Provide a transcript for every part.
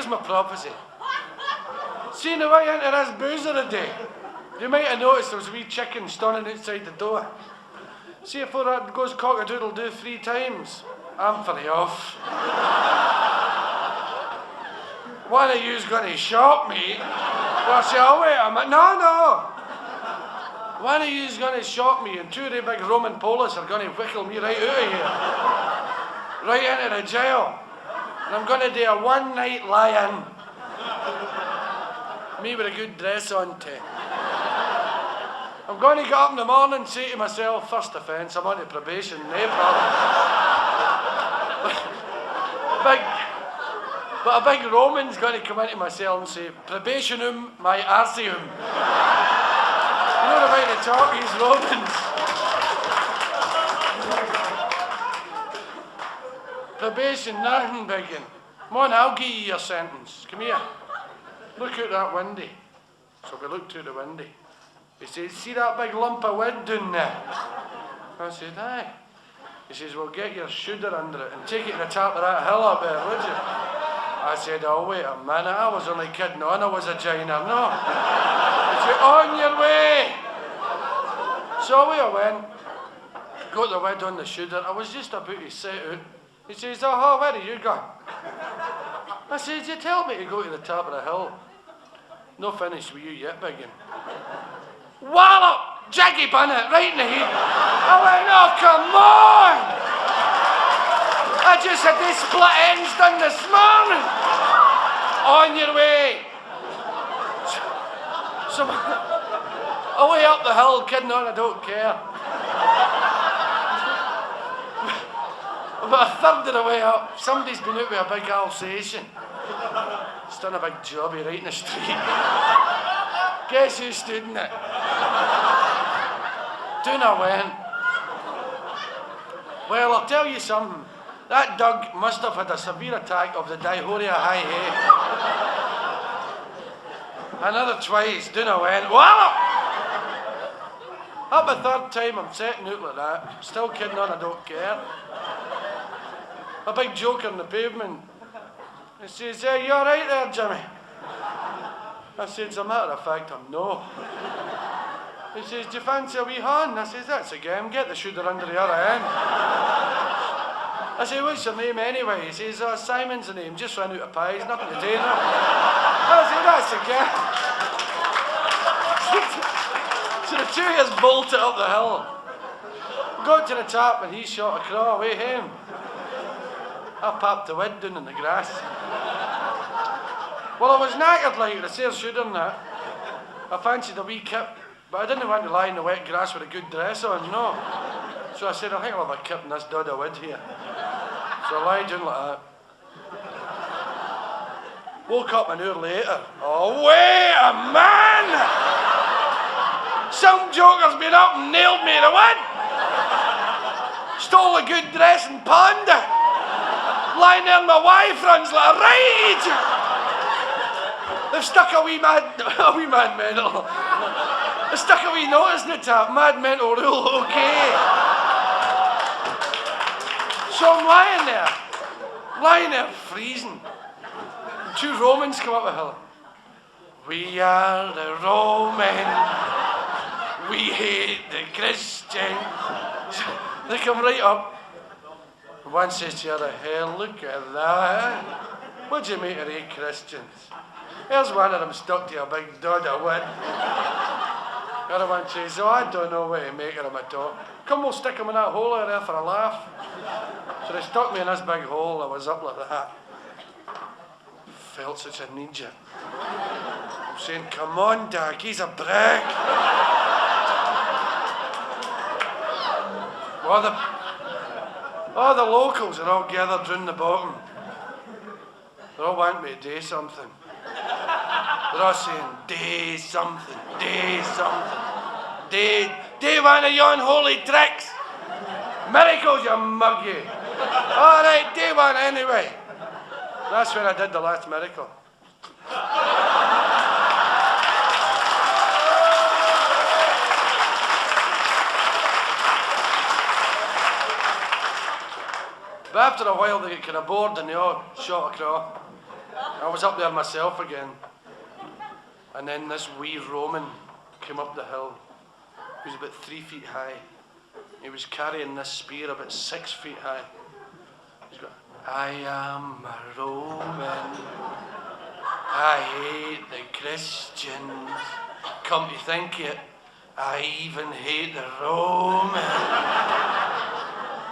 here's my prophecy. See, the way into this boozer today, you might have noticed there was a wee chicken standing outside the door. See, if that goes cock-a-doodle-doo 3 times, I'm for the off. One of you's going to shop me. Well, I say, oh, wait a minute. No. One of you's going to shop me, and 2 of the big Roman police are going to whickle me right out of here. Right into the jail. And I'm going to do a one-night lie-in. Me with a good dress on, too. I'm going to get up in the morning and say to myself, first offence, I'm on to probation, no problem. But a big Roman's going to come into my cell and say, probationum my arseum. You know the way to talk, these Romans. Probation, nothing biggin'. Come on, I'll give you your sentence. Come here. Look out that window. So we looked out the window. He says, see that big lump of wood down there? I said, aye. He says, well, get your shoulder under it and take it to the top of that hill up there, would you? I said, oh, wait a minute, I was only kidding on, I was a giner, no. He said, on your way. So away I went, got the wood on the shoulder, I was just about to set out. He says, oh, where are you going? I said, you tell me to go to the top of the hill. No finished with you yet, biggin. Wallop! Jaggy bunnet, right in the head. I went, oh, come on! I just had these split ends done this morning. On your way. So, away up the hill, kidding on, I don't care. About a third of the way up, somebody's been out with a big Alsatian. He's done a big jobby right in the street. Guess who stood in it? Down I went. Well, I'll tell you something. That Doug must have had a severe attack of the diarrhea high hay. Another twice, down I went. Wallop! Up a third time, I'm setting out like that. Still kidding on, I don't care. A big joker on the pavement. He says, hey, you all right there, Jimmy? I said, as a matter of fact, I'm no. He says, do you fancy a wee hand? I says, that's a game, get the shoulder under the other end. I said, what's your name anyway? He says, oh, Simon's the name, just ran out of pies, nothing to do now. I said, that's a game. So the 2 of us bolted up the hill. Got to the top and he shot a craw away home. I popped the wood down in the grass. Well, I was knackered like with a sore shoulder and that. I fancied a wee kip, but I didn't want to lie in the wet grass with a good dress on, no. So I said, I think I'll have a kip in this dod of wood here. So I lied down like that. Woke up an hour later. Oh, wait a man! Some joker's been up and nailed me to wood. Stole a good dress and panda. Lying there, my wife runs like a rage. They've stuck a wee mad mental. They've stuck a wee notice in the top, mad mental rule, okay. So I'm lying there freezing. And 2 Romans come up the hill. We are the Romans, we hate the Christians. They come right up. One says to the other, hey, look at that. What do you make of 8 Christians? There's one of them stuck to a big dod of wood. The other one says, oh, I don't know what to make of them at all. Come, we'll stick them in that hole over there for a laugh. So they stuck me in this big hole. I was up like that. Felt such a ninja. I'm saying, come on, Doug, he's a brick. All the locals are all gathered round the bottom. They all want me to do something. They're all saying, do something, do something. Do one of your unholy tricks. Miracles, you mug you. All right, do one anyway. That's when I did the last miracle. But after a while they get kind of bored and they all shot a craw. I was up there myself again. And then this wee Roman came up the hill. He was about 3 feet high. He was carrying this spear about 6 feet high. He's got, I am a Roman. I hate the Christians. Come to think of it, I even hate the Romans.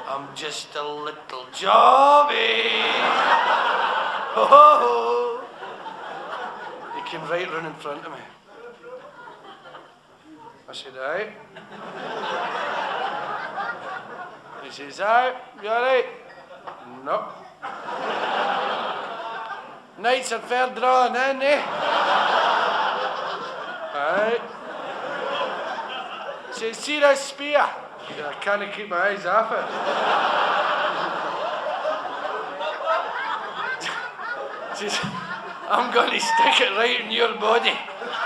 I'm just a little jobby. Oh, he came right round in front of me. I said, aye. He says, aye, you all right? No. Nights are fair drawn, ain't they? Aye. He says, see this spear? I can't keep my eyes off it. He says, I'm going to stick it right in your body.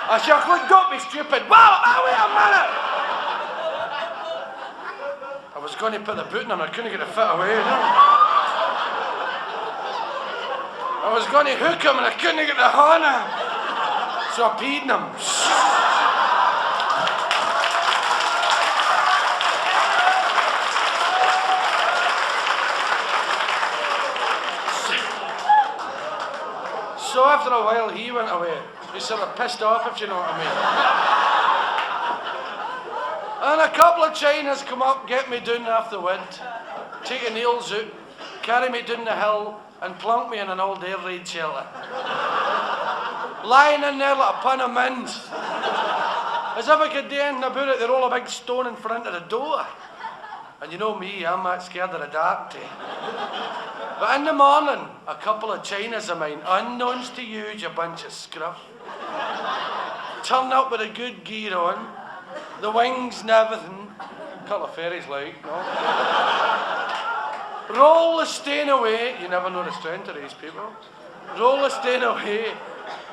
I said, look, don't be stupid. Wow, wait a minute. I was going to put the boot in him, I couldn't get the foot away. No? I was going to hook him and I couldn't get the horn out. So I peed in him. So after a while he went away. He sort of pissed off, if you know what I mean. And a couple of Chinas come up, get me down off the wood, take the nails out, carry me down the hill, and plunk me in an old air raid shelter. Lying in there like a pun of mince. As if I could do anything about it, they roll a big stone in front of the door. And you know me, I'm not scared of the dark, too. But in the morning, a couple of Chinas of mine, unknowns to you bunch of scruff, turn up with a good gear on, the wings and everything, a couple of fairies like, no? Roll the stain away, you never know the strength of these people, roll the stain away,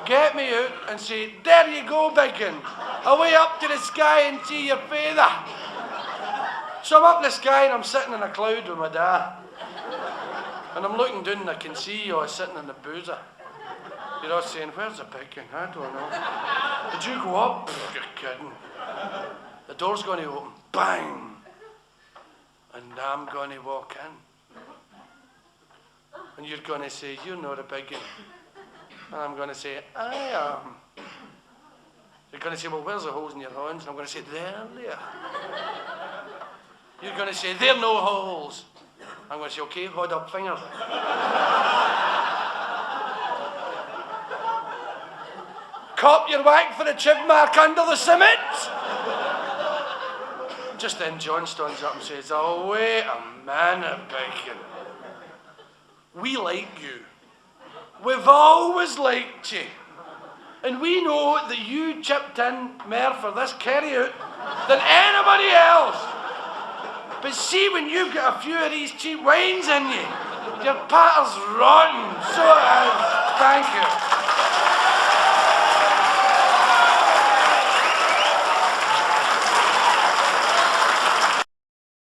get me out and say, there you go, biggin, away up to the sky and see your feather. So I'm up in the sky and I'm sitting in a cloud with my dad. And I'm looking down and I can see you sitting in the boozer. You're all saying, where's the biggin? I don't know. Did you go up? Pfft, you're kidding. The door's going to open. Bang! And I'm going to walk in. And you're going to say, you're not a biggin. And I'm going to say, I am. You're going to say, well, where's the holes in your hands? And I'm going to say, there they are. You're going to say, there are no holes. I'm going to say, okay, hold up fingers. Cop your whack for the chip mark under the cement. Just then John stands up and says, oh, wait a minute, biggin. We like you. We've always liked you. And we know that you chipped in more for this carry out than anybody else. But see, when you've got a few of these cheap wines in you, your patter's rotten. So it is. Thank you.